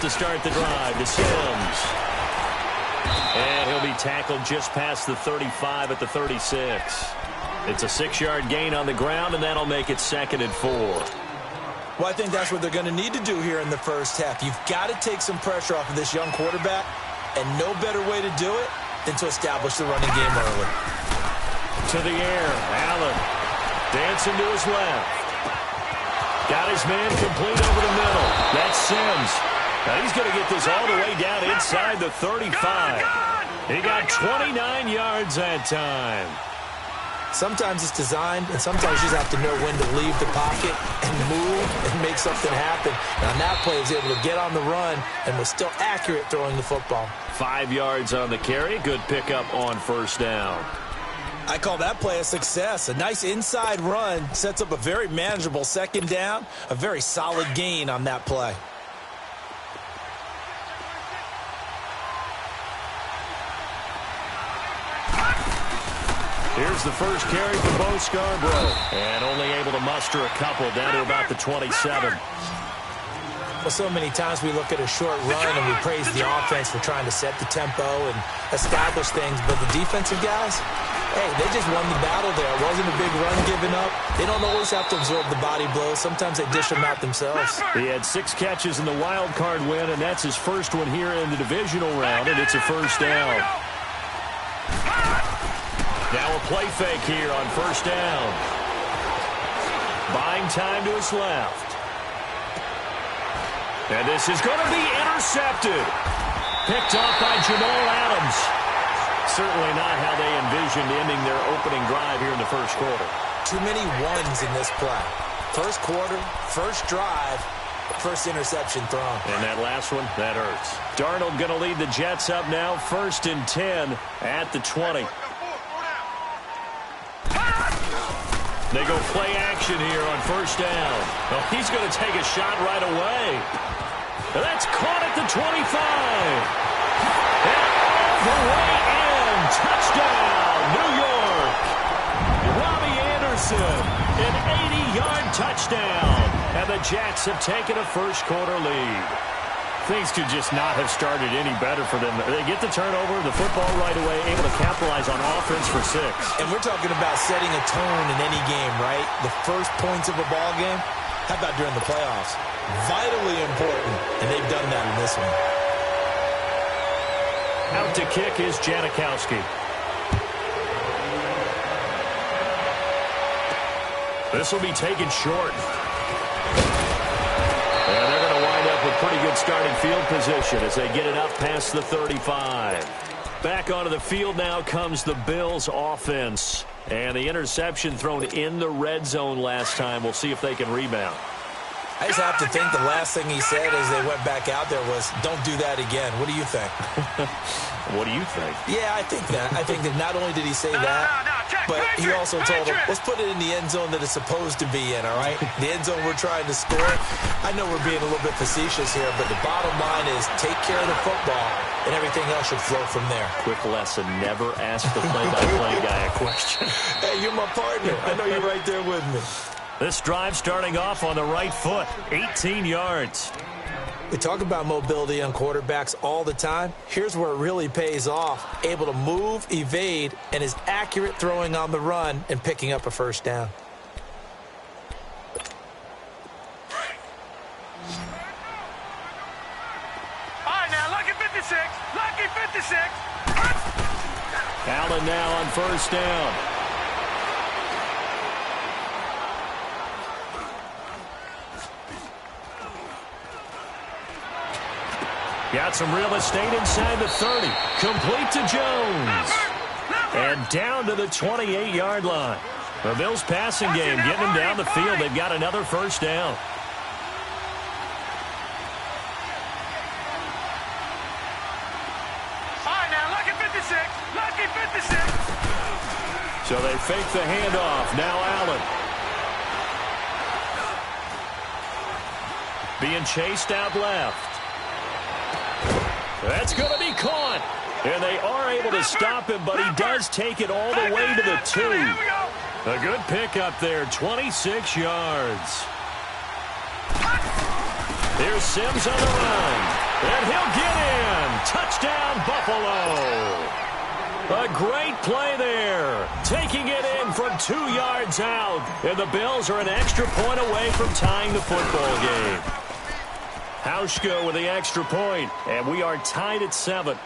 to start the drive to Sims. And he'll be tackled just past the 35 at the 36. It's a 6-yard gain on the ground, and that'll make it 2nd and 4. Well, I think that's what they're going to need to do here in the first half. You've got to take some pressure off of this young quarterback, and no better way to do it than to establish the running game early. To the air, Allen dancing to his left. Got his man complete over the middle. That's Sims. Now he's going to get this all the way down inside the 35. He got 29 yards that time. Sometimes it's designed, and sometimes you just have to know when to leave the pocket and move and make something happen. And on that play, he was able to get on the run and was still accurate throwing the football. 5 yards on the carry. Good pickup on first down. I call that play a success. A nice inside run sets up a very manageable 2nd down, a very solid gain on that play. Here's the first carry for Bo Scarborough. And only able to muster a couple down to about the 27. Well, so many times we look at a short run and we praise the offense for trying to set the tempo and establish things. But the defensive guys, hey, they just won the battle there. It wasn't a big run given up. They don't always have to absorb the body blows. Sometimes they dish them out themselves. He had 6 catches in the wild card win, and that's his first one here in the divisional round, and it's a first down. Now a play fake here on first down. Buying time to his left. And this is going to be intercepted. Picked off by Jamal Adams. Certainly not how they envisioned ending their opening drive here in the first quarter. Too many ones in this play. First quarter, first drive, first interception thrown. And that last one, that hurts. Darnold going to lead the Jets up now, 1st and 10 at the 20. They go play action here on first down. Well, he's going to take a shot right away. That's caught at the 25. And all the way in. Touchdown, New York. Robbie Anderson, an 80-yard touchdown. And the Jets have taken a first quarter lead. Things could just not have started any better for them. They get the turnover, the football right away, able to capitalize on offense for 6. And we're talking about setting a tone in any game, right? The first points of a ball game. How about during the playoffs? Vitally important, and they've done that in this one. Out to kick is Janikowski. This will be taken short. And they're going to wind up with pretty good starting field position as they get it up past the 35. Back onto the field now comes the Bills offense. And the interception thrown in the red zone last time. We'll see if they can rebound. I just have to think the last thing he said as they went back out there was, don't do that again. What do you think? What do you think? Yeah, I think that. I think that not only did he say that, but he also told them, let's put it in the end zone that it's supposed to be in, all right? The end zone we're trying to score. I know we're being a little bit facetious here, but the bottom line is take care of the football, and everything else should flow from there. Quick lesson, never ask the play-by-play guy a question. Hey, you're my partner. I know you're right there with me. This drive starting off on the right foot, 18 yards. We talk about mobility on quarterbacks all the time. Here's where it really pays off. Able to move, evade, and is accurate throwing on the run and picking up a first down. All right, now, lucky 56. Lucky 56. Allen now on first down. Got some real estate inside the 30. Complete to Jones. And down to the 28-yard line. The Bills passing game getting them down the field. They've got another first down. All right, now, lucky 56. Lucky 56. So they fake the handoff. Now Allen. Being chased out left. That's going to be caught. And they are able to stop him, but he does take it all the way to the 2. A good pickup there, 26 yards. Here's Sims on the run. And he'll get in. Touchdown, Buffalo. A great play there. Taking it in from 2 yards out. And the Bills are an extra point away from tying the football game. Hauschka with the extra point, and we are tied at 7.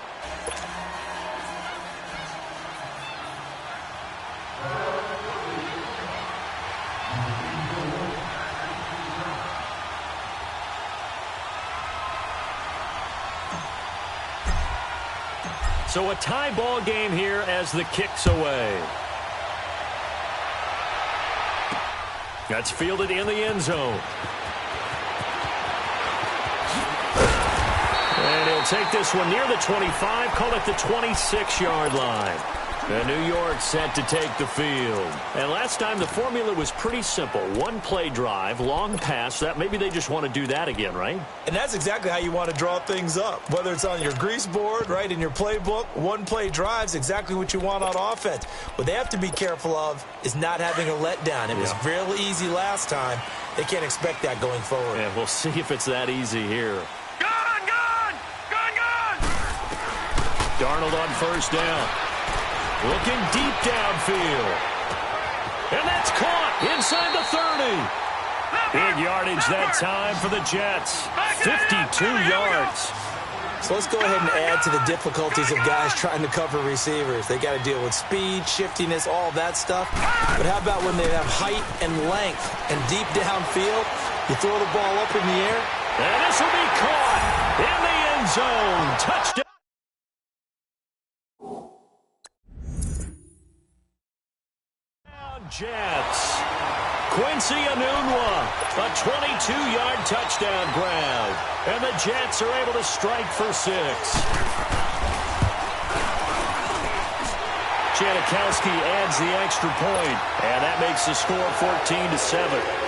So a tie ball game here as the kick's away. That's fielded in the end zone. And he'll take this one near the 25, call it the 26-yard line. And New York set to take the field. And last time the formula was pretty simple. One play drive, long pass. That maybe they just want to do that again, right? And that's exactly how you want to draw things up. Whether it's on your grease board, right, in your playbook, one play drive's exactly what you want on offense. What they have to be careful of is not having a letdown. It was real easy last time. They can't expect that going forward. And we'll see if it's that easy here. Darnold on first down. Looking deep downfield. And that's caught inside the 30. Big yardage that time for the Jets. 52 yards. So let's go ahead and add to the difficulties of guys trying to cover receivers. They got to deal with speed, shiftiness, all that stuff. But how about when they have height and length and deep downfield? You throw the ball up in the air. And this will be caught in the end zone. Touchdown. Jets. Quincy Enunwa, a 22-yard touchdown grab. And the Jets are able to strike for 6. Janikowski adds the extra point, and that makes the score 14-7.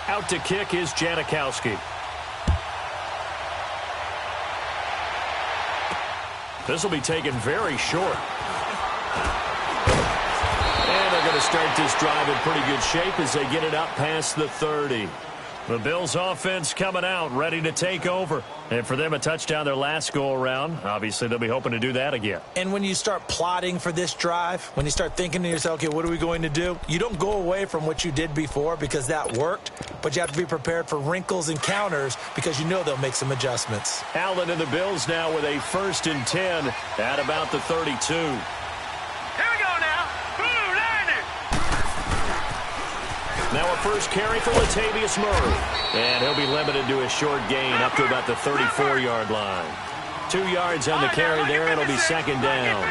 Out to kick is Janikowski. This will be taken very short. And they're going to start this drive in pretty good shape as they get it up past the 30. The Bills offense coming out, ready to take over. And for them, a touchdown their last go-around. Obviously, they'll be hoping to do that again. And when you start plotting for this drive, when you start thinking to yourself, okay, what are we going to do? You don't go away from what you did before because that worked, but you have to be prepared for wrinkles and counters because you know they'll make some adjustments. Allen and the Bills now with a 1st and 10 at about the 32. Now a first carry for Latavius Murray. And he'll be limited to a short gain up to about the 34-yard line. 2 yards on the carry there. It'll be 2nd down.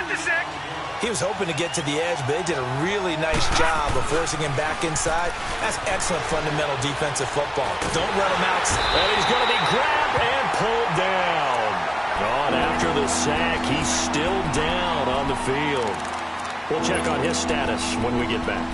He was hoping to get to the edge, but they did a really nice job of forcing him back inside. That's excellent fundamental defensive football. Don't let him out. And he's going to be grabbed and pulled down. On after the sack, he's still down on the field. We'll check on his status when we get back.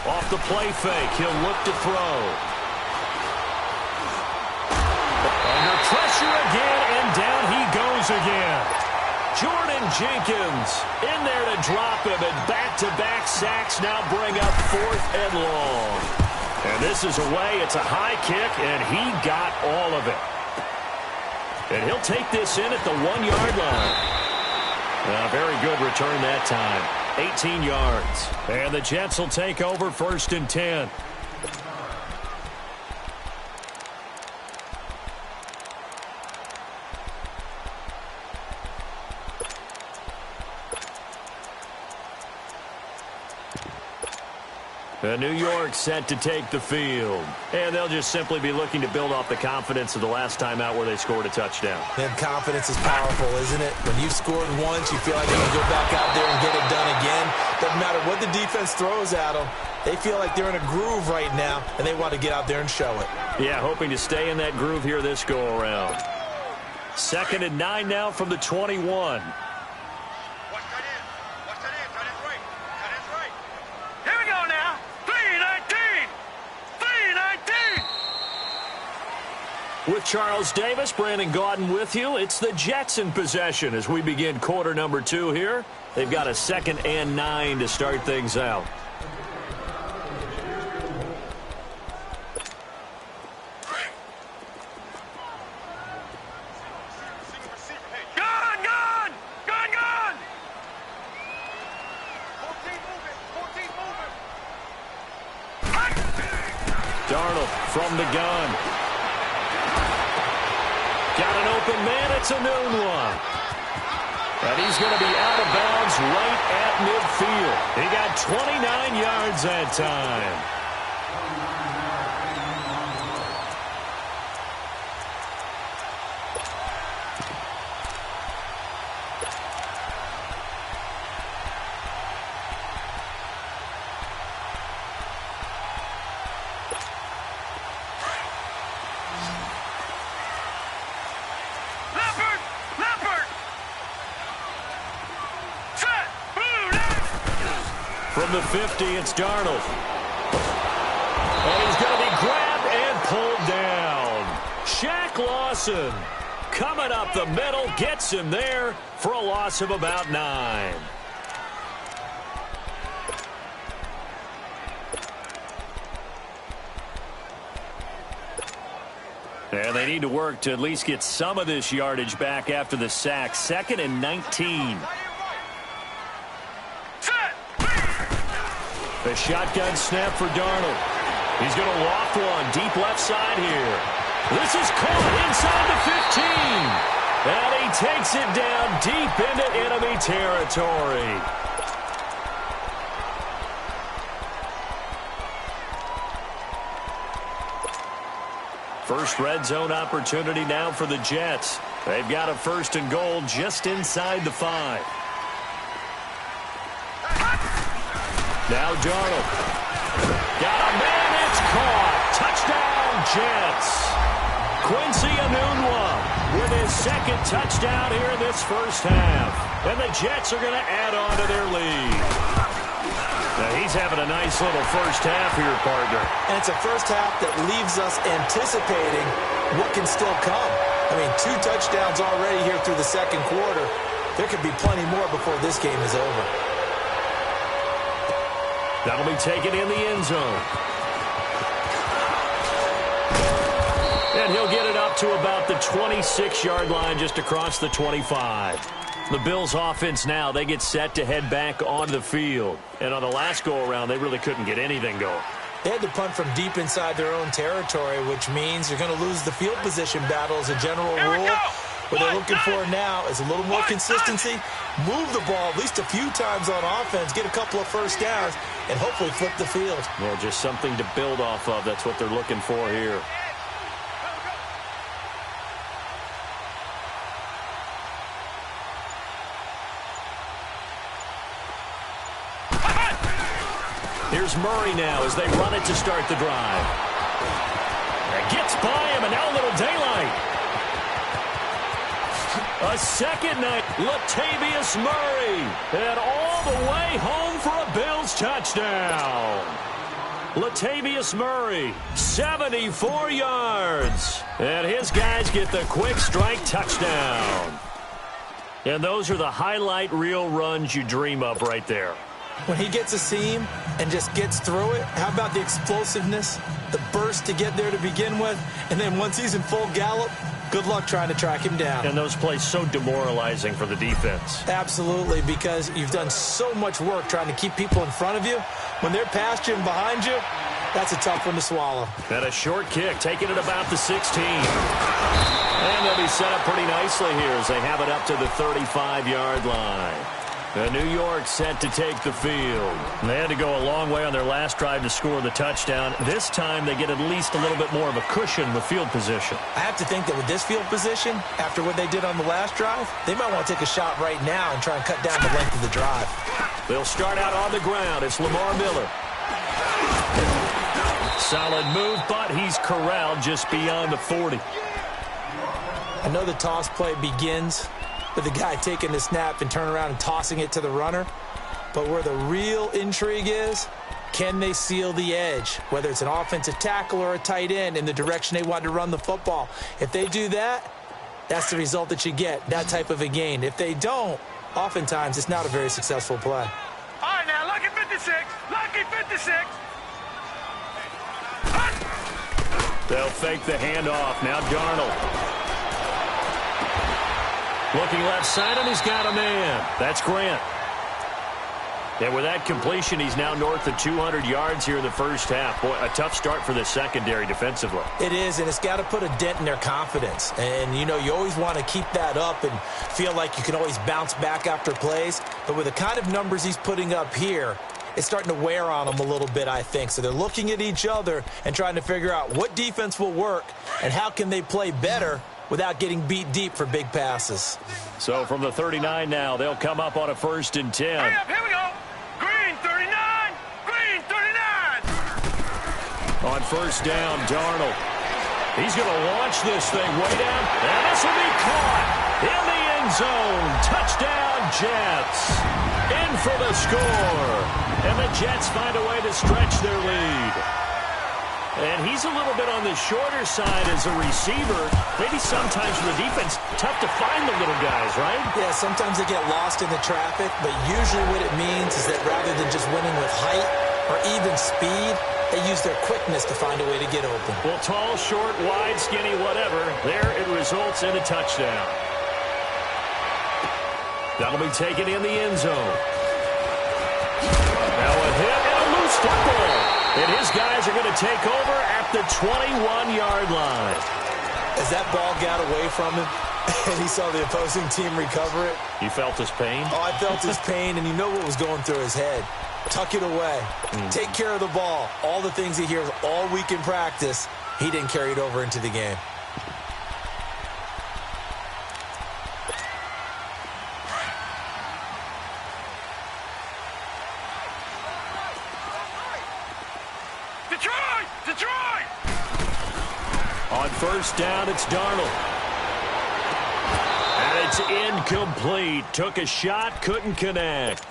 Off the play fake, he'll look to throw. Under pressure again, and down he goes again. Jordan Jenkins in there to drop him, and back-to-back sacks now bring up 4th and long. And this is away. It's a high kick, and he got all of it. And he'll take this in at the 1-yard line. Very good return that time. 18 yards. And the Jets will take over 1st and 10. New York set to take the field. And they'll just simply be looking to build off the confidence of the last time out where they scored a touchdown. And confidence is powerful, isn't it? When you've scored once, you feel like you can go back out there and get it done again. Doesn't matter what the defense throws at them. They feel like they're in a groove right now, and they want to get out there and show it. Yeah, hoping to stay in that groove here this go-around. 2nd and 9 now from the 21. With Charles Davis, Brandon Gaudin with you. It's the Jets in possession as we begin quarter number 2 here. They've got a 2nd and 9 to start things out. Darnold from the gun. Got an open man. It's a noon one. And he's going to be out of bounds right at midfield. He got 29 yards that time. From the 50, it's Darnold. And he's going to be grabbed and pulled down. Shaq Lawson coming up the middle, gets him there for a loss of about 9. And they need to work to at least get some of this yardage back after the sack. 2nd and 19. The shotgun snap for Darnold. He's going to loft one deep left side here. This is caught inside the 15. And he takes it down deep into enemy territory. First red zone opportunity now for the Jets. They've got a 1st and goal just inside the 5. Now Darnold. Got a man, it's caught. Touchdown, Jets. Quincy Enunwa with his 2nd touchdown here in this first half. And the Jets are going to add on to their lead. Now he's having a nice little first half here, partner. And it's a first half that leaves us anticipating what can still come. I mean, 2 touchdowns already here through the 2nd quarter. There could be plenty more before this game is over. That'll be taken in the end zone. And he'll get it up to about the 26-yard line just across the 25. The Bills offense now, they get set to head back on the field. And on the last go-around, they really couldn't get anything going. They had to punt from deep inside their own territory, which means you're going to lose the field position battle as a general rule. What they're looking for now is a little more consistency, move the ball at least a few times on offense, get a couple of first downs, and hopefully flip the field. Yeah, just something to build off of. That's what they're looking for here. Here's Murray now as they run it to start the drive. It gets by him, and now a little daylight. A second night, Latavius Murray, and all the way home for a Bills touchdown. Latavius Murray, 74 yards, and his guys get the quick strike touchdown. And those are the highlight reel runs you dream of right there. When he gets a seam and just gets through it, how about the explosiveness, the burst to get there to begin with, and then once he's in full gallop, good luck trying to track him down. And those plays so demoralizing for the defense. Absolutely, because you've done so much work trying to keep people in front of you. When they're past you and behind you, that's a tough one to swallow. And a short kick, taking it about the 16. And they'll be set up pretty nicely here as they have it up to the 35-yard line. New York set to take the field. They had to go a long way on their last drive to score the touchdown. This time they get at least a little bit more of a cushion with field position. I have to think that with this field position, after what they did on the last drive, they might want to take a shot right now and try and cut down the length of the drive. They'll start out on the ground. It's Lamar Miller. Solid move, but he's corralled just beyond the 40. I know the toss play begins with the guy taking the snap and turning around and tossing it to the runner. But where the real intrigue is, can they seal the edge? Whether it's an offensive tackle or a tight end in the direction they want to run the football. If they do that, that's the result that you get, that type of a gain. If they don't, oftentimes it's not a very successful play. All right, now, lucky 56. Lucky 56. They'll fake the handoff. Now Darnold. Looking left side, and he's got a man. That's Grant. And with that completion, he's now north of 200 yards here in the first half. Boy, a tough start for the secondary defensively. It is, and it's got to put a dent in their confidence. And, you know, you always want to keep that up and feel like you can always bounce back after plays. But with the kind of numbers he's putting up here, it's starting to wear on them a little bit, I think. So they're looking at each other and trying to figure out what defense will work and how can they play better without getting beat deep for big passes. So from the 39 now, they'll come up on a 1st and 10. Hurry up, here we go. Green 39. Green 39. On 1st down, Darnold. He's going to launch this thing way down. And this will be caught in the end zone. Touchdown, Jets. In for the score. And the Jets find a way to stretch their lead. And he's a little bit on the shorter side as a receiver. Maybe sometimes for the defense, tough to find the little guys, right? Yeah, sometimes they get lost in the traffic, but usually what it means is that rather than just winning with height or even speed, they use their quickness to find a way to get open. Well, tall, short, wide, skinny, whatever, there it results in a touchdown. That'll be taken in the end zone. Now a hit and a loose football. And his guys are going to take over at the 21-yard line. As that ball got away from him and he saw the opposing team recover it. You felt his pain? Oh, I felt his pain, and you know what was going through his head. Tuck it away. Take care of the ball. All the things he hears all week in practice, he didn't carry it over into the game. Detroit! On 1st down, it's Darnold. And it's incomplete. Took a shot, couldn't connect.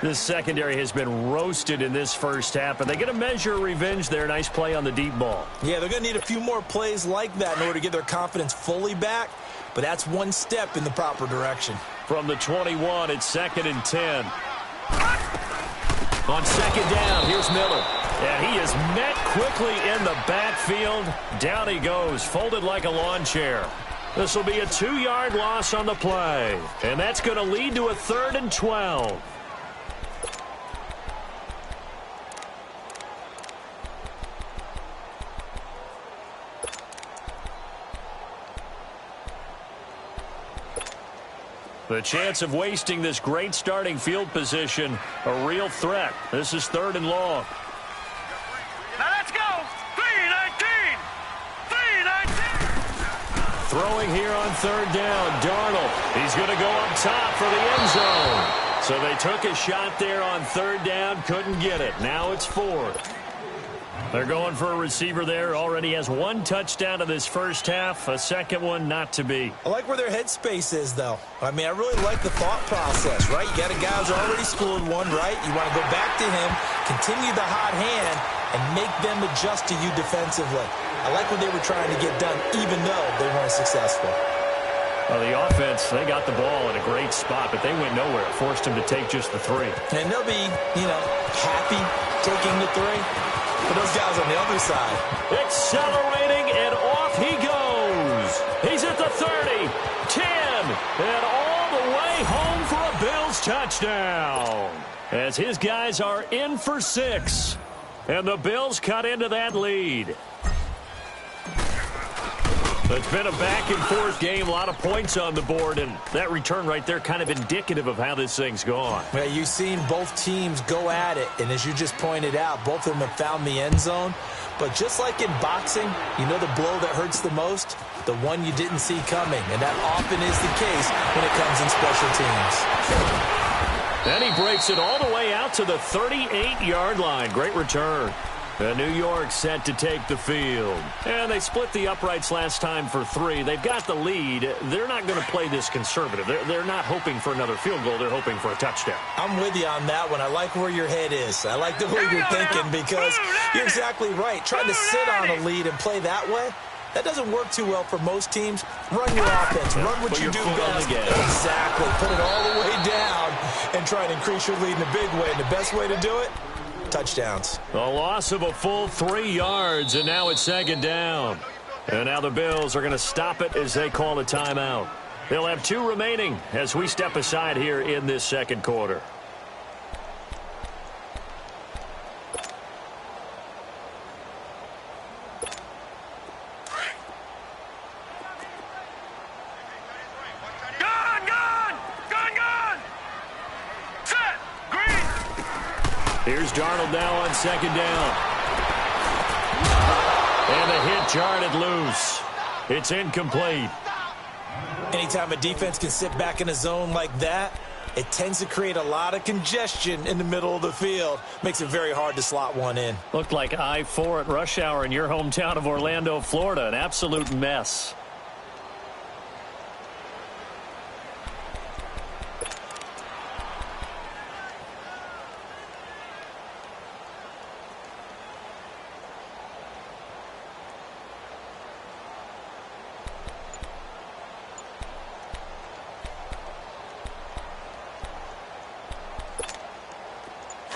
This secondary has been roasted in this first half, but they get a measure of revenge there. Nice play on the deep ball. Yeah, they're going to need a few more plays like that in order to get their confidence fully back, but that's one step in the proper direction. From the 21, it's 2nd and 10. On 2nd down, here's Miller. And he is met quickly in the backfield. Down he goes, folded like a lawn chair. This will be a 2-yard loss on the play. And that's going to lead to a 3rd and 12. The chance of wasting this great starting field position, a real threat. This is 3rd and long. Now let's go. 3-19. 3-19. Throwing here on 3rd down, Darnold. He's going to go up top for the end zone. So they took a shot there on 3rd down, couldn't get it. Now it's 4th. They're going for a receiver there. Already has 1 touchdown in this first half. A second one not to be. I like where their headspace is, though. I mean, I really like the thought process, right? You got a guy who's already scored one, right? You want to go back to him, continue the hot hand, and make them adjust to you defensively. I like what they were trying to get done, even though they weren't successful. Well, the offense, they got the ball in a great spot, but they went nowhere. It forced them to take just the 3. And they'll be, happy taking the 3. For those guys on the other side. Accelerating, and off he goes. He's at the 30, 10, and all the way home for a Bills touchdown. As his guys are in for 6. And the Bills cut into that lead. It's been a back-and-forth game, a lot of points on the board, and that return right there kind of indicative of how this thing's gone. Well, you've seen both teams go at it, and as you just pointed out, both of them have found the end zone. But just like in boxing, you know the blow that hurts the most? The one you didn't see coming, and that often is the case when it comes in special teams. And he breaks it all the way out to the 38-yard line. Great return. New York set to take the field. And they split the uprights last time for 3. They've got the lead. They're not going to play this conservative. They're not hoping for another field goal. They're hoping for a touchdown. I'm with you on that one. I like where your head is. I like the way you're thinking because you're exactly right. Trying to sit on a lead and play that way, that doesn't work too well for most teams. Run your offense. Run what you do best. Exactly. Put it all the way down and try and increase your lead in a big way. And the best way to do it? Touchdowns. A loss of a full 3 yards, and now it's second down. And now the Bills are going to stop it as they call a timeout. They'll have 2 remaining as we step aside here in this second quarter. Here's Darnold now on second down. And the hit jarred it loose. It's incomplete. Anytime a defense can sit back in a zone like that, it tends to create a lot of congestion in the middle of the field. Makes it very hard to slot one in. Looked like I-4 at rush hour in your hometown of Orlando, Florida. An absolute mess.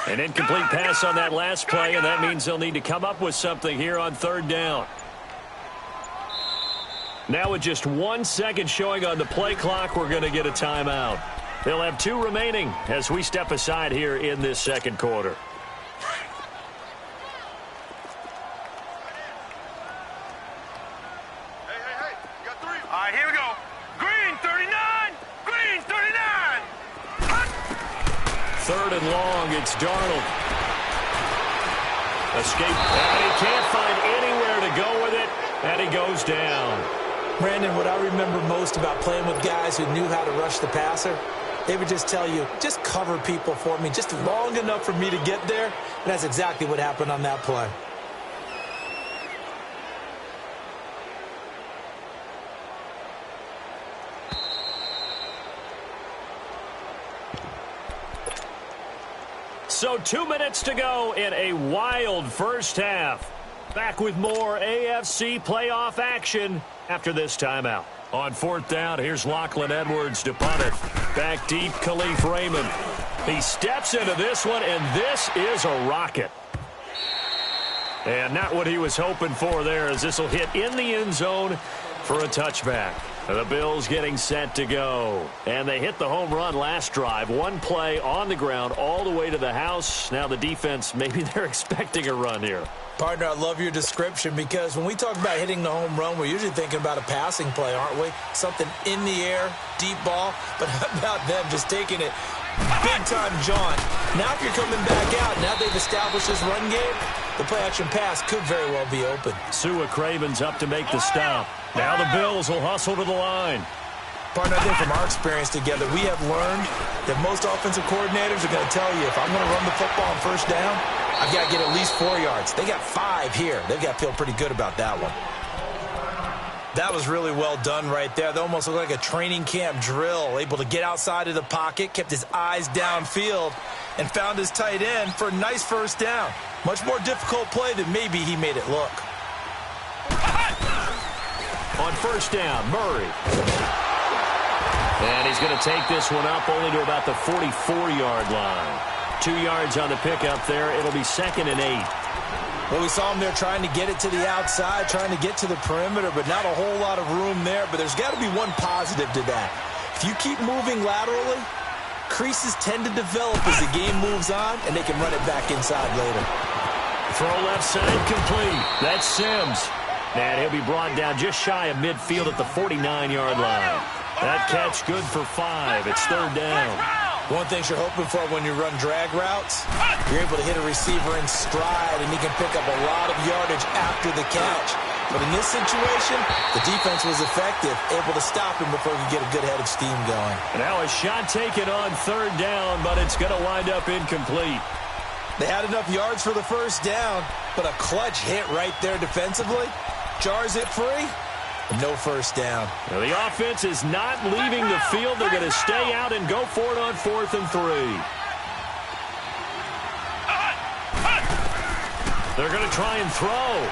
An incomplete pass on that last play, and that means they'll need to come up with something here on third down. Now with just 1 second showing on the play clock, we're going to get a timeout. They'll have 2 remaining as we step aside here in this second quarter. All right, here we go. Green, 39. Green, 39. Third and long, it's Darnold. Escape, and he can't find anywhere to go with it, and he goes down. Brandon, what I remember most about playing with guys who knew how to rush the passer, they would just tell you, just cover people for me, just long enough for me to get there, and that's exactly what happened on that play. So 2 minutes to go in a wild first half. Back with more AFC playoff action after this timeout. On fourth down, here's Lachlan Edwards to punt it. Back deep, Khalif Raymond. He steps into this one, and this is a rocket. And not what he was hoping for there, as this will hit in the end zone for a touchback. The Bills getting set to go. And they hit the home run last drive. 1 play on the ground all the way to the house. Now the defense, maybe they're expecting a run here. Partner, I love your description because when we talk about hitting the home run, we're usually thinking about a passing play, aren't we? Something in the air, deep ball. But how about them just taking it big-time jaunt? Now if you're coming back out, now they've established this run game, the play-action pass could very well be open. Sua Craven's up to make the stop. Now the Bills will hustle to the line. Partner, I think from our experience together, we have learned that most offensive coordinators are going to tell you, if I'm going to run the football on first down, I've got to get at least 4 yards. They got 5 here. They've got to feel pretty good about that one. That was really well done right there. They almost looked like a training camp drill, able to get outside of the pocket, kept his eyes downfield, and found his tight end for a nice first down. Much more difficult play than maybe he made it look. On first down, Murray. And he's going to take this one up only to about the 44-yard line. 2 yards on the pickup there. It'll be 2nd and 8. Well, we saw him there trying to get it to the outside, trying to get to the perimeter, but not a whole lot of room there. But there's got to be one positive to that. If you keep moving laterally, creases tend to develop as the game moves on, and they can run it back inside later. Throw left side complete. That's Sims. And he'll be brought down just shy of midfield at the 49-yard line. That catch good for 5. It's third down. One thing you're hoping for when you run drag routes, you're able to hit a receiver in stride, and he can pick up a lot of yardage after the catch. But in this situation, the defense was effective, able to stop him before he could get a good head of steam going. Now a shot taken on third down, but it's going to wind up incomplete. They had enough yards for the first down, but a clutch hit right there defensively jars it free. No first down. Now the offense is not leaving the field. They're going to stay out and go for it on 4th and 3. They're going to try and throw.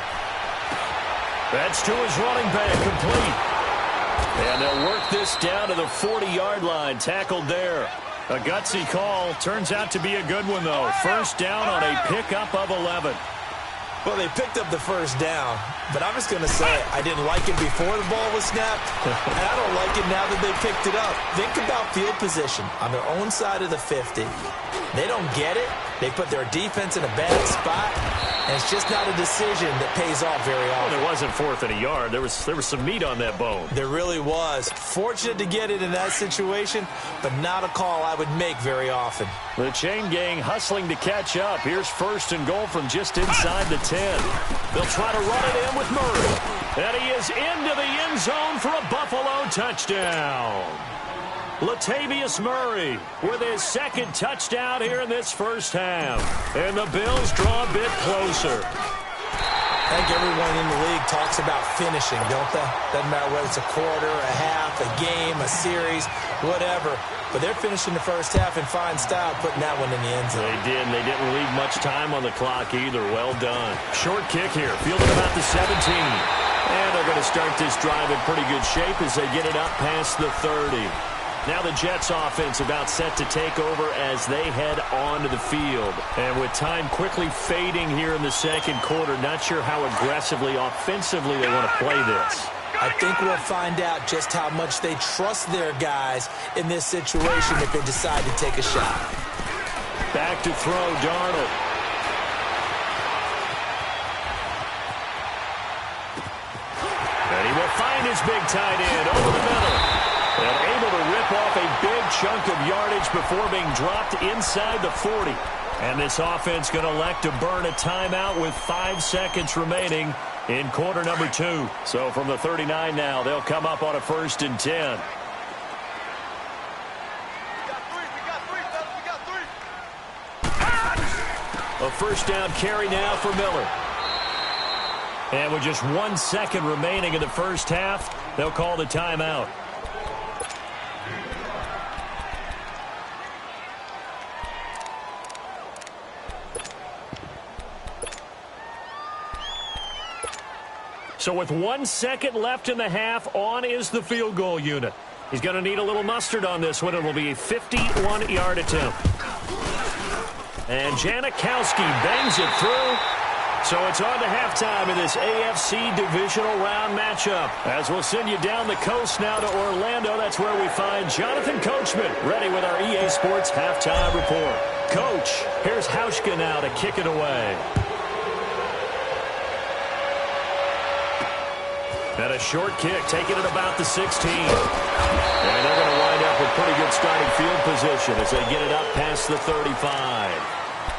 That's to his running back, complete. And they'll work this down to the 40-yard line, tackled there. A gutsy call. Turns out to be a good one, though. First down on a pickup of 11. Well, they picked up the first down, but I'm just going to say I didn't like it before the ball was snapped, and I don't like it now that they picked it up. Think about field position on their own side of the 50. They don't get it. They put their defense in a bad spot, and it's just not a decision that pays off very often. Well, it wasn't 4th and a yard. There was some meat on that bone. There really was. Fortunate to get it in that situation, but not a call I would make very often. The chain gang hustling to catch up. Here's 1st and goal from just inside the 10. They'll try to run it in with Murray. And he is into the end zone for a Buffalo touchdown. Latavius Murray with his second touchdown here in this first half. And the Bills draw a bit closer. I think everyone in the league talks about finishing, don't they? Doesn't matter whether it's a quarter, a half, a game, a series, whatever. But they're finishing the first half in fine style, putting that one in the end zone. They did, and they didn't leave much time on the clock either. Well done. Short kick here, fielded about the 17. And they're going to start this drive in pretty good shape as they get it up past the 30. Now the Jets offense about set to take over as they head onto the field. And with time quickly fading here in the second quarter, not sure how aggressively, offensively they want to play this. I think we'll find out just how much they trust their guys in this situation if they decide to take a shot. Back to throw, Darnold. And he will find his big tight end over the middle. And able to rip off a big chunk of yardage before being dropped inside the 40. And this offense going to elect to burn a timeout with 5 seconds remaining in quarter number 2. So from the 39 now, they'll come up on a 1st and 10. A first down carry now for Miller. And with just 1 second remaining in the first half, they'll call the timeout. So with 1 second left in the half, on is the field goal unit. He's going to need a little mustard on this one. It will be a 51-yard attempt. And Janikowski bangs it through. So it's on to halftime in this AFC divisional round matchup. As we'll send you down the coast now to Orlando. That's where we find Jonathan Coachman ready with our EA Sports halftime report. Coach, here's Hauschka now to kick it away. And a short kick, taking it about the 16. And they're going to wind up with pretty good starting field position as they get it up past the 35.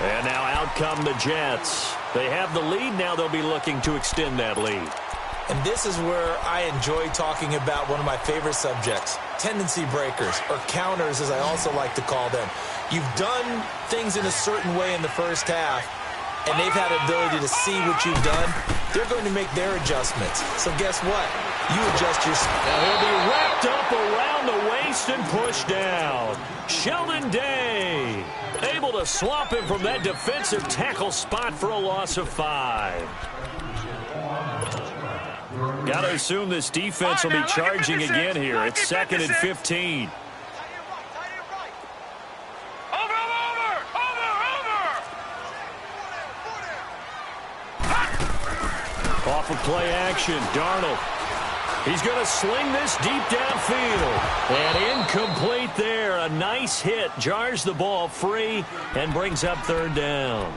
And now out come the Jets. They have the lead. Now they'll be looking to extend that lead. And this is where I enjoy talking about one of my favorite subjects, tendency breakers, or counters as I also like to call them. You've done things in a certain way in the first half, and they've had the ability to see what you've done. They're going to make their adjustments. So guess what? You adjust your... Now he'll be wrapped up around the waist and pushed down. Sheldon Day able to swap him from that defensive tackle spot for a loss of 5. Got to assume this defense will be charging again here. It's 2nd and 15. Off of play action, Darnold. He's going to sling this deep downfield. And incomplete there. A nice hit. Jars the ball free and brings up 3rd down.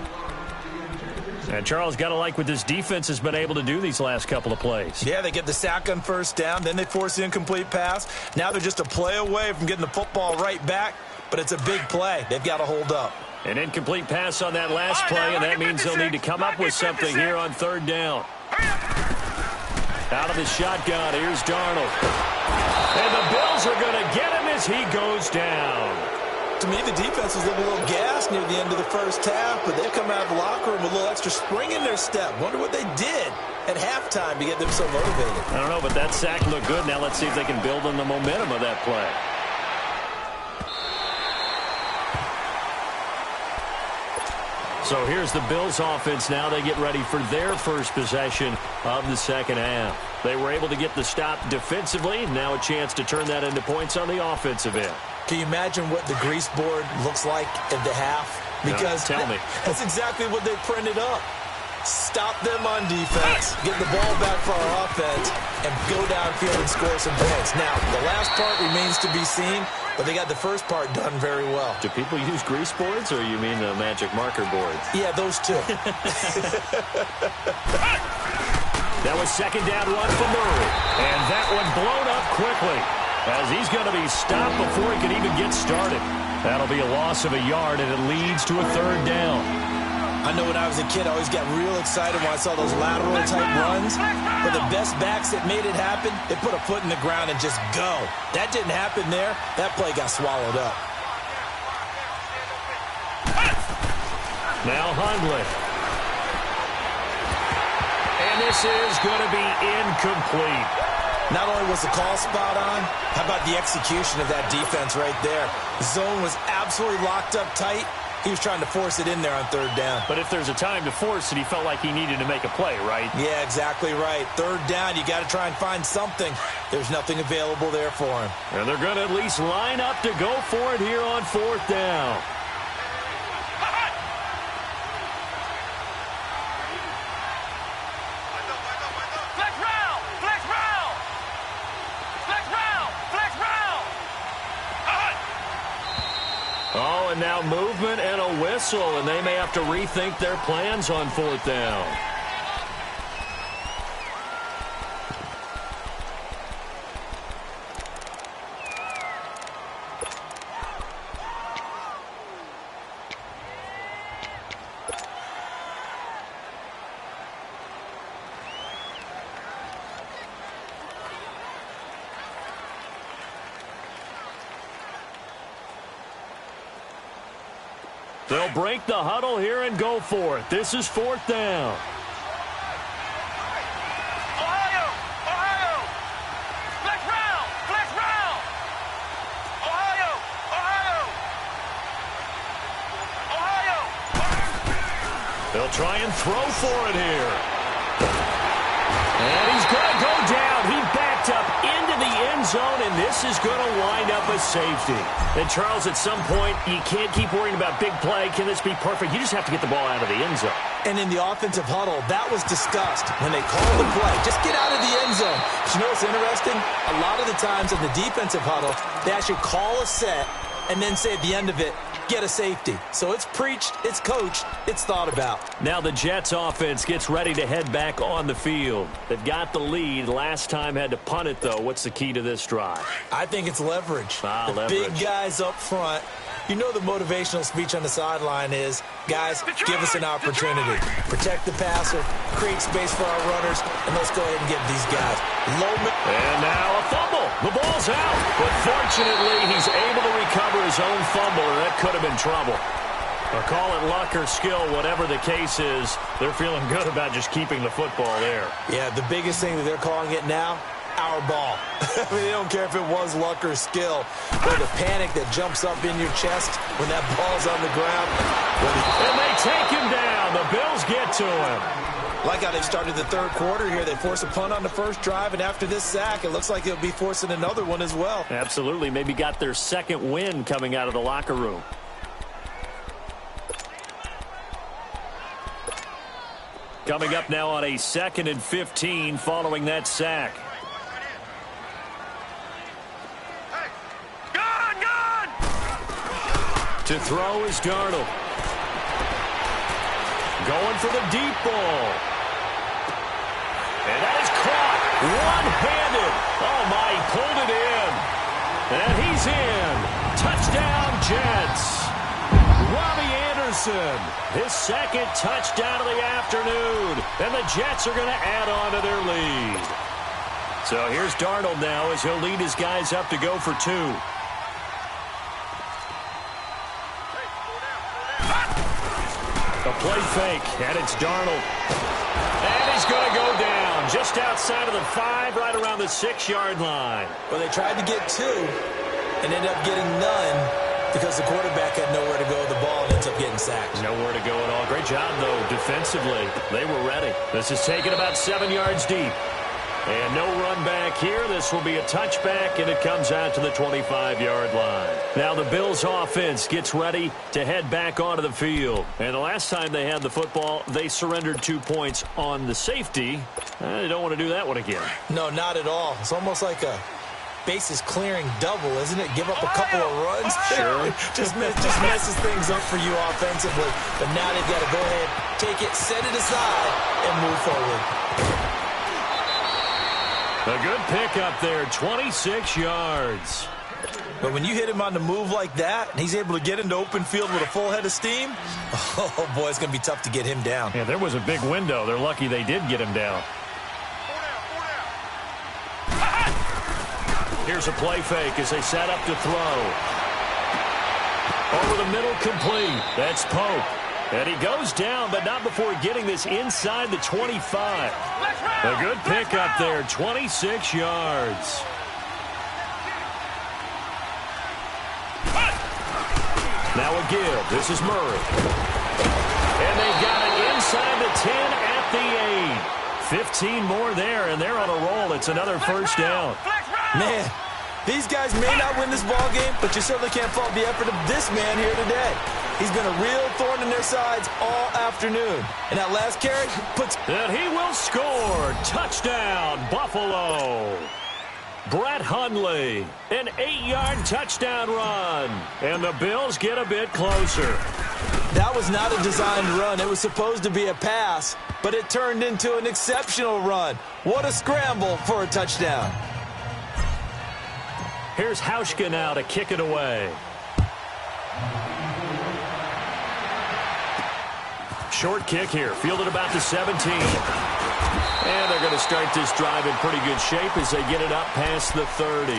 And Charles, got to like what this defense has been able to do these last couple of plays. Yeah, they get the sack on first down, then they force the incomplete pass. Now they're just a play away from getting the football right back, but it's a big play. They've got to hold up. An incomplete pass on that last play, and that means they'll need to come up with something here on third down. Out of the shotgun, here's Darnold. And the Bills are going to get him as he goes down. To me, the defense was looking a little gassed near the end of the first half, but they've come out of the locker room with a little extra spring in their step. Wonder what they did at halftime to get them so motivated. I don't know, but that sack looked good. Now let's see if they can build on the momentum of that play. So here's the Bills offense now. They get ready for their first possession of the second half. They were able to get the stop defensively. Now a chance to turn that into points on the offensive end. Can you imagine what the grease board looks like at the half? Because no, tell me. That's exactly what they printed up. Stop them on defense, get the ball back for our offense, and go downfield and score some points. Now, the last part remains to be seen, but they got the first part done very well. Do people use grease boards, or you mean the magic marker boards? Yeah, those two. That was second down run for Murray. And that one blown up quickly as he's going to be stopped before he can even get started. That'll be a loss of a yard, and it leads to a third down. I know when I was a kid, I always got real excited when I saw those lateral-type runs. But the best backs that made it happen, they put a foot in the ground and just go. That didn't happen there. That play got swallowed up. Now Hundley. And this is going to be incomplete. Not only was the call spot on, how about the execution of that defense right there? The zone was absolutely locked up tight. He was trying to force it in there on third down. But if there's a time to force it, he felt like he needed to make a play, right? Yeah, exactly right. Third down, you got to try and find something. There's nothing available there for him. And they're going to at least line up to go for it here on fourth down. Oh, and now movement and a whistle, and they may have to rethink their plans on fourth down. They'll break the huddle here and go for it. This is fourth down. Ohio! Ohio! Flex round! Flex round! Ohio! Ohio! Ohio! They'll try and throw for it here. And he's going to go down. He backed up into the end zone, and this is going to wind up a safety. And, Charles, at some point, you can't keep worrying about big play. Can this be perfect? You just have to get the ball out of the end zone. And in the offensive huddle, that was discussed when they called the play. Just get out of the end zone. But you know what's interesting? A lot of the times in the defensive huddle, they actually call a set and then say at the end of it, get a safety. So it's preached, it's coached, it's thought about. Now the Jets offense gets ready to head back on the field. They've got the lead. Last time had to punt it, though. What's the key to this drive? I think it's leverage. Leverage. Big guys up front. You know the motivational speech on the sideline is, guys, give us an opportunity. Protect the passer, create space for our runners, and let's go ahead and give these guys And now a fumble. The ball's out. But fortunately, he's able to recover his own fumble, and that could have been trouble. Or call it luck or skill, whatever the case is, they're feeling good about just keeping the football there. Yeah, the biggest thing that they're calling it now, our ball. I mean, they don't care if it was luck or skill. Or the panic that jumps up in your chest when that ball's on the ground. And they take him down. The Bills get to him. Like how they've started the third quarter here. They force a punt on the first drive, and after this sack, it looks like they'll be forcing another one as well. Absolutely. Maybe got their second win coming out of the locker room. Coming up now on a 2nd and 15 following that sack. To throw is Darnold. going for the deep ball. And that is caught one-handed. Oh, my, he pulled it in. And he's in. Touchdown, Jets. Robbie Anderson, his second touchdown of the afternoon. And the Jets are going to add on to their lead. So here's Darnold now as he'll lead his guys up to go for two. A play fake, and it's Darnold. And he's going to go down just outside of the 5, right around the 6-yard line. Well, they tried to get 2 and ended up getting none because the quarterback had nowhere to go with the ball and ends up getting sacked. Nowhere to go at all. Great job, though, defensively. They were ready. This is taken about 7 yards deep. And no run back here. This will be a touchback, and it comes out to the 25-yard line. Now the Bills' offense gets ready to head back onto the field. And the last time they had the football, they surrendered 2 points on the safety. They don't want to do that one again. No, not at all. It's almost like a bases clearing double, isn't it? Give up a couple of runs. Sure. just messes things up for you offensively. But now they've got to go ahead, take it, set it aside, and move forward. A good pickup there, 26 yards. But when you hit him on the move like that, and he's able to get into open field with a full head of steam, oh, boy, it's going to be tough to get him down. Yeah, there was a big window. They're lucky they did get him down. Here's a play fake as they set up to throw. Over the middle, complete. That's Pope. And he goes down, but not before getting this inside the 25. A good pickup there, 26 yards. Now a give. This is Murray. And they got it inside the 10 at the 8. 15 more there, and they're on a roll. It's another first down. Man, these guys may not win this ball game, but you certainly can't fault the effort of this man here today. He's been a real thorn in their sides all afternoon. And that last carry puts... And he will score. Touchdown, Buffalo. Brett Hundley, an 8-yard touchdown run. And the Bills get a bit closer. That was not a designed run. It was supposed to be a pass, but it turned into an exceptional run. What a scramble for a touchdown. Here's Hauschka now to kick it away. Short kick here, fielded about the 17. And they're going to start this drive in pretty good shape as they get it up past the 30.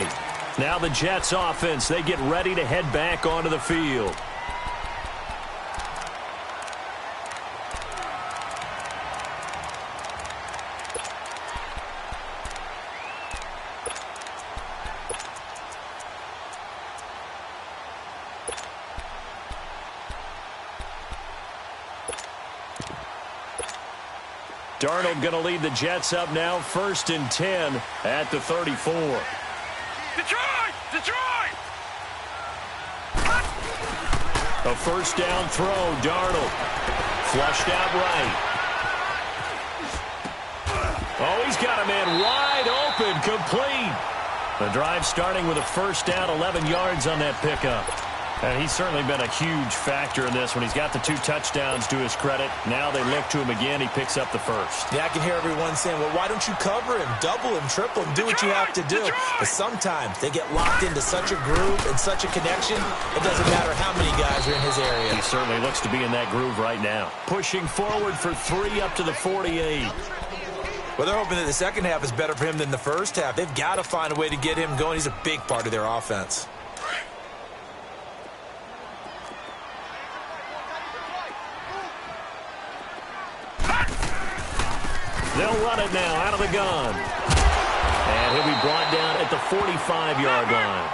Now the Jets offense, they get ready to head back onto the field. Darnold going to lead the Jets up now, 1st and 10 at the 34. Detroit! Detroit! A first down throw, Darnold. Flushed out right. Oh, he's got a man wide open, complete. The drive starting with a first down, 11 yards on that pickup. And he's certainly been a huge factor in this when he's got the 2 touchdowns to his credit. Now they look to him again. He picks up the first. Yeah, I can hear everyone saying, well, why don't you cover him, double him, triple him, do what you have to do. But sometimes they get locked into such a groove and such a connection, it doesn't matter how many guys are in his area. He certainly looks to be in that groove right now. Pushing forward for 3 up to the 48. Well, they're hoping that the second half is better for him than the first half. They've got to find a way to get him going. He's a big part of their offense. They'll run it now out of the gun. And he'll be brought down at the 45-yard line.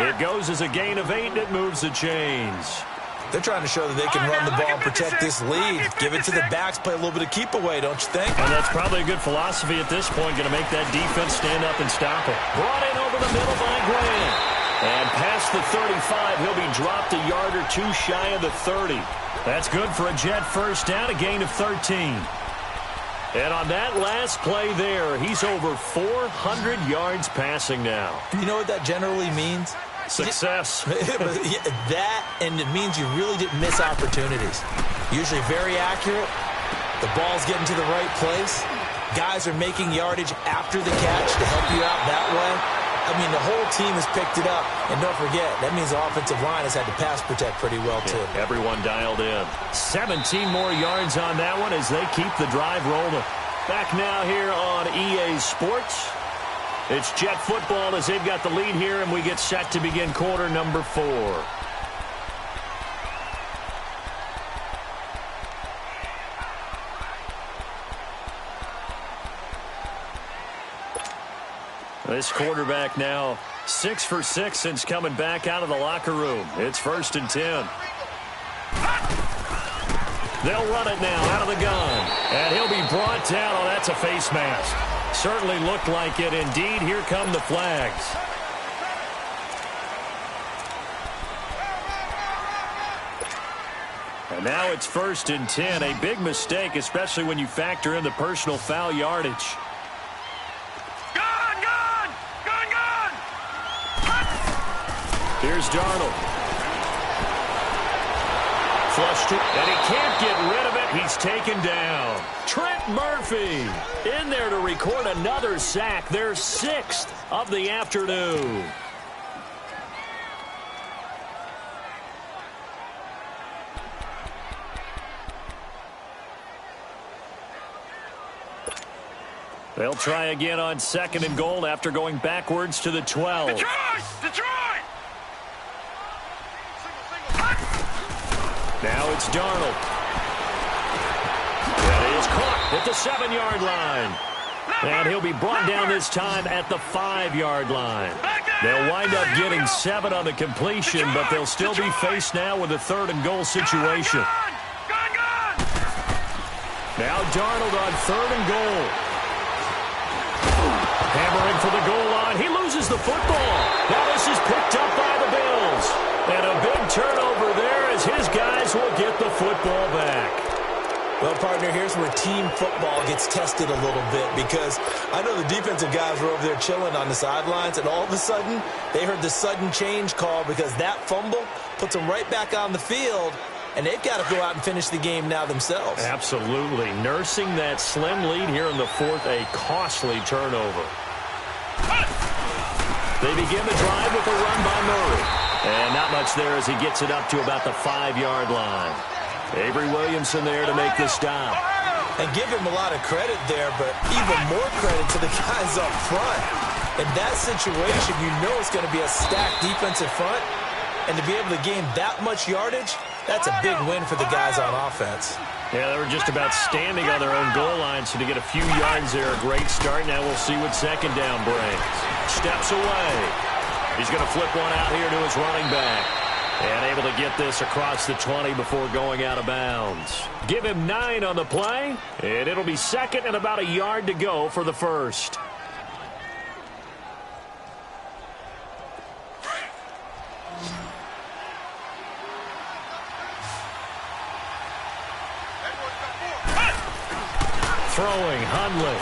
It goes as a gain of 8, and it moves the chains. They're trying to show that they can run the ball and protect this lead. Give it to the backs, play a little bit of keep away, don't you think? And that's probably a good philosophy at this point, going to make that defense stand up and stop it. Brought in over the middle by Grant. And past the 35, he'll be dropped a yard or 2 shy of the 30. That's good for a Jet first down, a gain of 13. And on that last play there, he's over 400 yards passing now. You know what that generally means? Success. That, and it means you really didn't miss opportunities. Usually very accurate, The ball's getting to the right place. Guys are making yardage after the catch to help you out that way. I mean, the whole team has picked it up. And don't forget, that means the offensive line has had to pass protect pretty well, too. Yeah, everyone dialed in. 17 more yards on that one as they keep the drive rolling. Back now here on EA Sports. It's Jet football as they've got the lead here, and we get set to begin quarter number 4. This quarterback now 6 for 6 since coming back out of the locker room. It's 1st and 10. They'll run it now out of the gun. And he'll be brought down. Oh, that's a face mask. Certainly looked like it. Indeed, here come the flags. And now it's 1st and 10. A big mistake, especially when you factor in the personal foul yardage. Here's Darnold. Flushed it, and he can't get rid of it. He's taken down. Trent Murphy in there to record another sack. Their 6th of the afternoon. They'll try again on 2nd and goal after going backwards to the 12. Detroit! Now it's Darnold. That is caught at the 7-yard line. And he'll be brought down this time at the 5-yard line. They'll wind up getting 7 on the completion, but they'll still be faced now with a 3rd and goal situation. Now Darnold on 3rd and goal. Hammering for the goal line. He loses the football. Now this is picked up by the Bills. And a big turnover there as his guys will get the football back. Well, partner, here's where team football gets tested a little bit because I know the defensive guys were over there chilling on the sidelines, and all of a sudden they heard the sudden change call because that fumble puts them right back on the field, and they've got to go out and finish the game now themselves. Absolutely. Nursing that slim lead here in the 4th, a costly turnover. They begin the drive with a run by Murray. And not much there as he gets it up to about the 5-yard line. Avery Williamson there to make the stop. And give him a lot of credit there, but even more credit to the guys up front. In that situation, you know it's going to be a stacked defensive front. And to be able to gain that much yardage, that's a big win for the guys on offense. Yeah, they were just about standing on their own goal line, so to get a few yards there, a great start. Now we'll see what 2nd down brings. Steps away. He's going to flip one out here to his running back. And able to get this across the 20 before going out of bounds. Give him 9 on the play, and it'll be 2nd and about a yard to go for the 1st. Throwing, Hundley.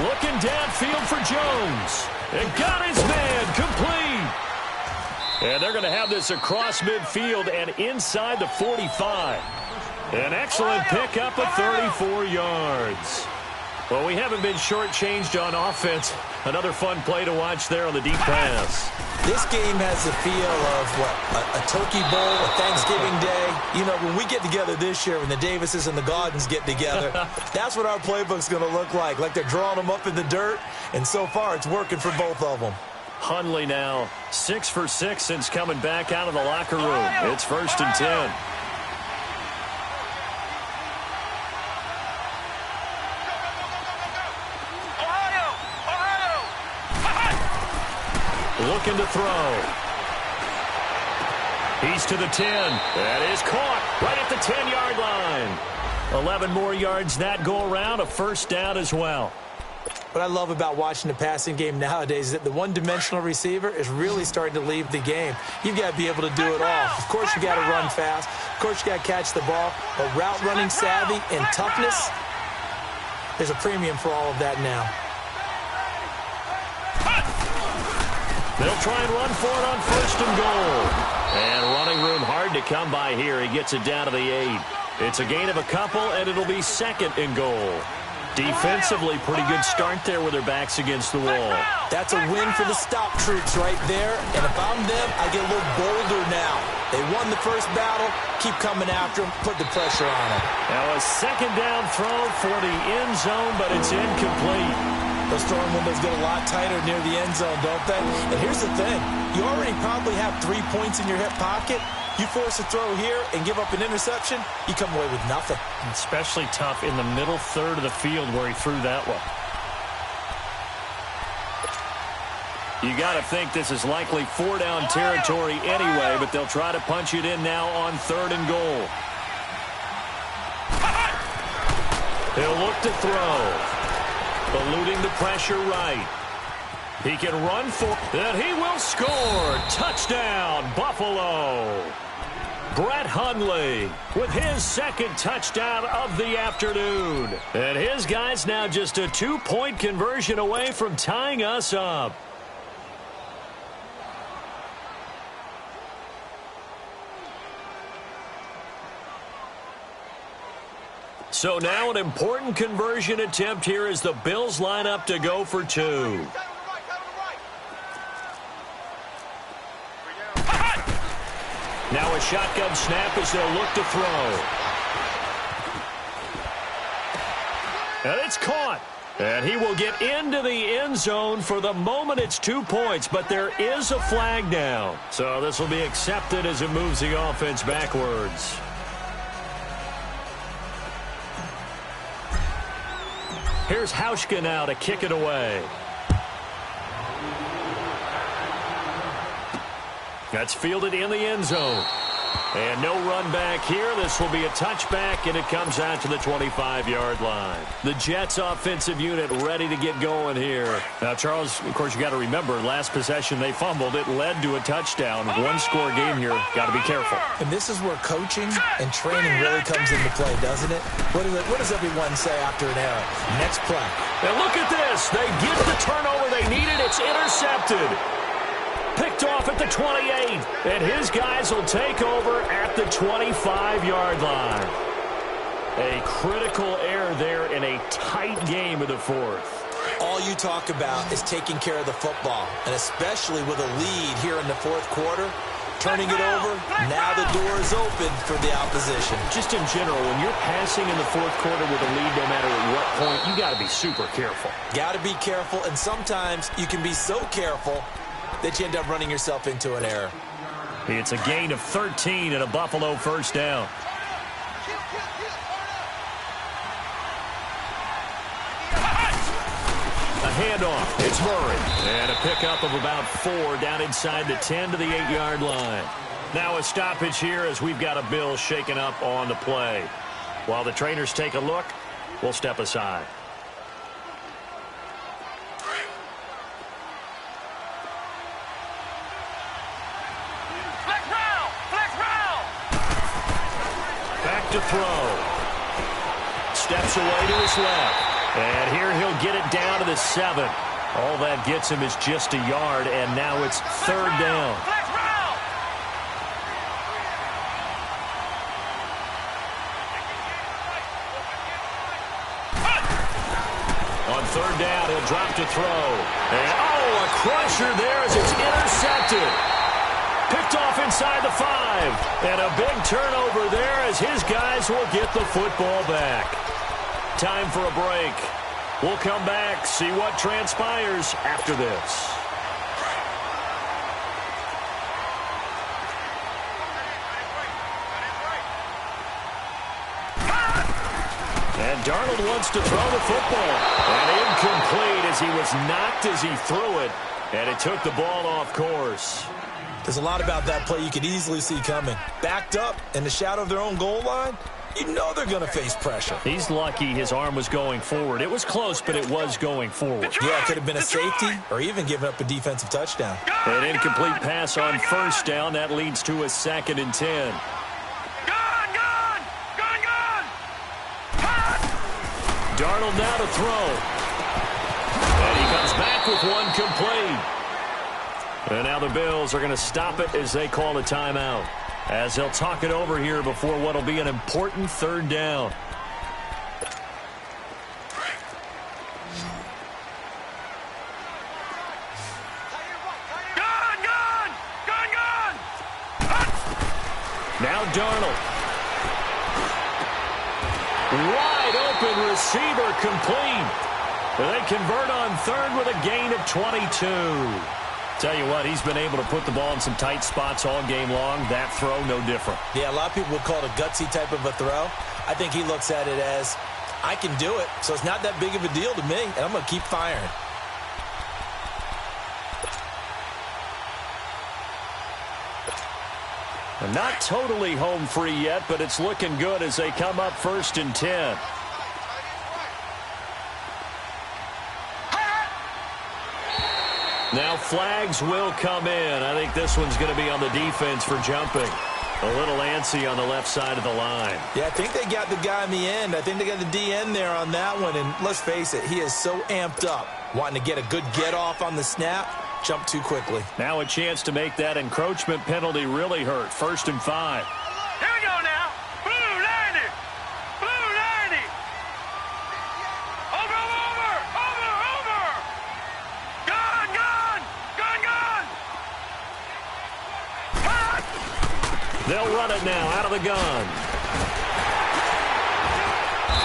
Looking downfield for Jones. And got his man complete. And they're going to have this across midfield and inside the 45. An excellent pickup of 34 yards. Well, we haven't been shortchanged on offense. Another fun play to watch there on the deep pass. This game has the feel of, a Turkey Bowl, a Thanksgiving Day. You know, when we get together this year, when the Davises and the Gaudens get together, that's what our playbook's going to look like they're drawing them up in the dirt, and so far it's working for both of them. Hundley now 6 for 6 since coming back out of the locker room. It's 1st and 10. Looking to throw. He's to the 10. That is caught right at the 10-yard line. 11 more yards that go around, a 1st down as well. What I love about watching the passing game nowadays is that the one-dimensional receiver is really starting to leave the game. You've got to be able to do it all. Of course, you got to run fast. Of course, you got to catch the ball. But route running savvy and toughness, there's a premium for all of that now. They'll try and run for it on 1st and goal. And running room hard to come by here. He gets it down to the 8. It's a gain of a couple, and it'll be second and goal. Defensively, pretty good start there with their backs against the wall. That's a win for the stop troops right there. And if I'm them, I get a little bolder now. They won the first battle. Keep coming after them. Put the pressure on them. Now a second down throw for the end zone, but it's incomplete. Those throwing windows get a lot tighter near the end zone, don't they? And here's the thing. You already probably have 3 points in your hip pocket. You force a throw here and give up an interception, you come away with nothing. Especially tough in the middle third of the field where he threw that one. You got to think this is likely 4-down territory anyway, but they'll try to punch it in now on 3rd and goal. He'll look to throw. Eluding the pressure right. He can run for, and he will score. Touchdown, Buffalo. Brett Hundley with his second touchdown of the afternoon. And his guys now just a 2-point conversion away from tying us up. So now an important conversion attempt here as the Bills line up to go for 2. Now a shotgun snap as they'll look to throw. And it's caught. And he will get into the end zone. For the moment, it's 2 points, but there is a flag now. So this will be accepted as it moves the offense backwards. Here's Hauschka now to kick it away. That's fielded in the end zone. And no run back here. This will be a touchback, and it comes out to the 25-yard line. The Jets offensive unit ready to get going here. Now, Charles, of course, you got to remember, last possession they fumbled. It led to a touchdown. One-score game here. Got to be careful. And this is where coaching and training really comes into play, doesn't it? What does everyone say after an error? Next play. And look at this. They get the turnover they needed. It's intercepted. Picked off at the 28, and his guys will take over at the 25-yard line. A critical error there in a tight game of the fourth. All you talk about is taking care of the football, and especially with a lead here in the fourth quarter, turning it over, now the door is open for the opposition. Just in general, when you're passing in the fourth quarter with a lead, no matter at what point, you got to be super careful. Got to be careful, and sometimes you can be so careful that you end up running yourself into an error. It's a gain of 13 and a Buffalo first down. A handoff. It's Murray. And a pickup of about 4 down inside the 10 to the 8-yard line. Now a stoppage here as we've got a Bill shaken up on the play. While the trainers take a look, we'll step aside. To throw. Steps away to his left. And here he'll get it down to the 7. All that gets him is just a yard, and now it's 3rd down. On 3rd down, he'll drop to throw. And, a crusher there as it's intercepted. Picked off inside the 5. And a big turnover there as his guys will get the football back. Time for a break. We'll come back, see what transpires after this. And Darnold wants to throw the football. And incomplete as he was knocked as he threw it. And it took the ball off course. There's a lot about that play you could easily see coming. Backed up in the shadow of their own goal line, you know they're going to face pressure. He's lucky his arm was going forward. It was close, but it was going forward. Yeah, it could have been a safety or even given up a defensive touchdown. An incomplete pass on first down. That leads to a 2nd and 10. Darnold now to throw. And he comes back with one complete. And now the Bills are going to stop it as they call a timeout. as they'll talk it over here before what will be an important third down. Now Darnold. Wide open receiver complete. They convert on third with a gain of 22. Tell you what, he's been able to put the ball in some tight spots all game long. That throw, no different. Yeah, a lot of people would call it a gutsy type of a throw. I think he looks at it as, I can do it, so it's not that big of a deal to me, and I'm going to keep firing. Not totally home free yet, but it's looking good as they come up 1st and 10. Now flags will come in. I think this one's going to be on the defense for jumping. A little antsy on the left side of the line. Yeah, I think they got the guy in the end. I think they got the DN there on that one. And let's face it, he is so amped up, wanting to get a good get-off on the snap, jump too quickly. Now a chance to make that encroachment penalty really hurt. 1st and 5. Here we go now. Blue 90. Blue 90. Over. Gun. Hot. They'll run it now out of the gun.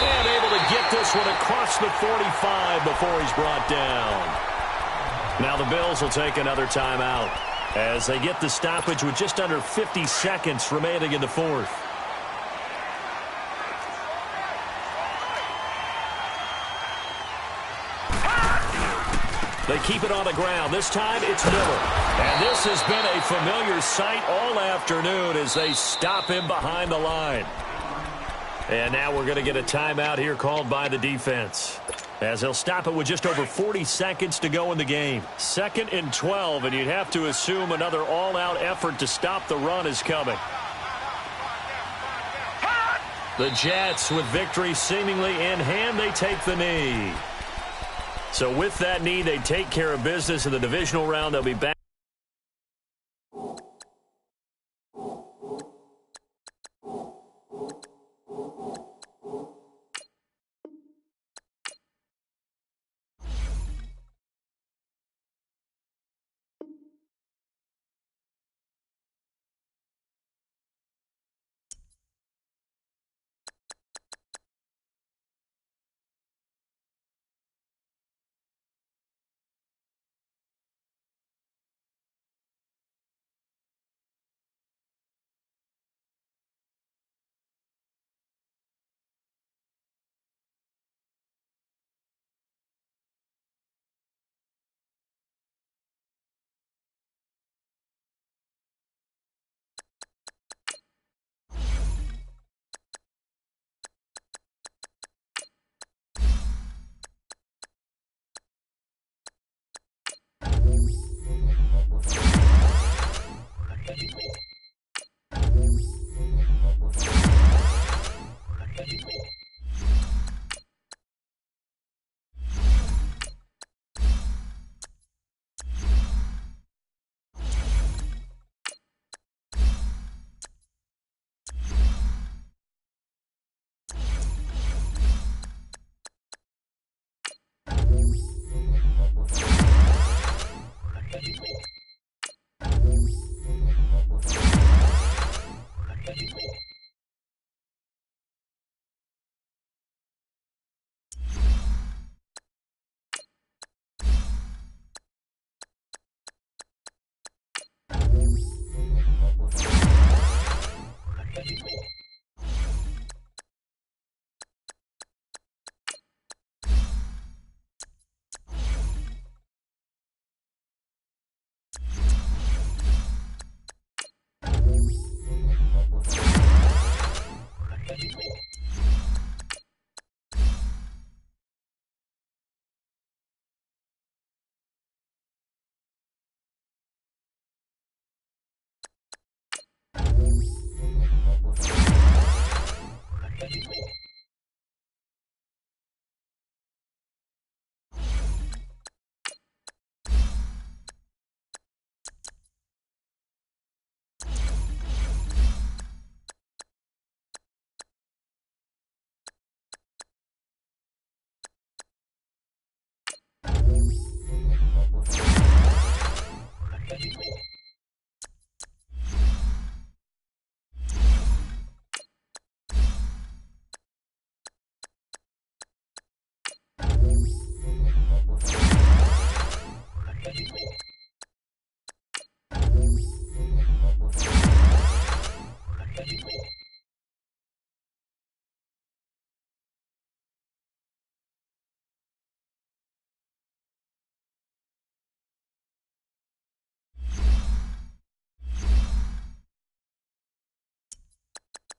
And able to get this one across the 45 before he's brought down. Now the Bills will take another timeout as they get the stoppage with just under 50 seconds remaining in the fourth. They keep it on the ground. This time it's Miller. And this has been a familiar sight all afternoon as they stop him behind the line. And now we're going to get a timeout here called by the defense, as they'll stop it with just over 40 seconds to go in the game. 2nd and 12, and you'd have to assume another all-out effort to stop the run is coming. The Jets, with victory seemingly in hand, they take the knee. So with that knee, they take care of business in the divisional round. They'll be back.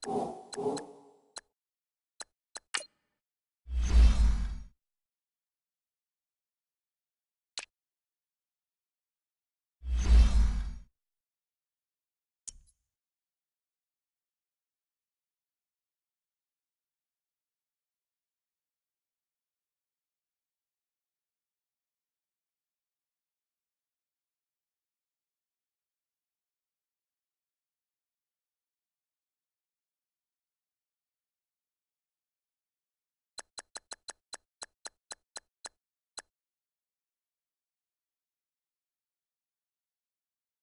you.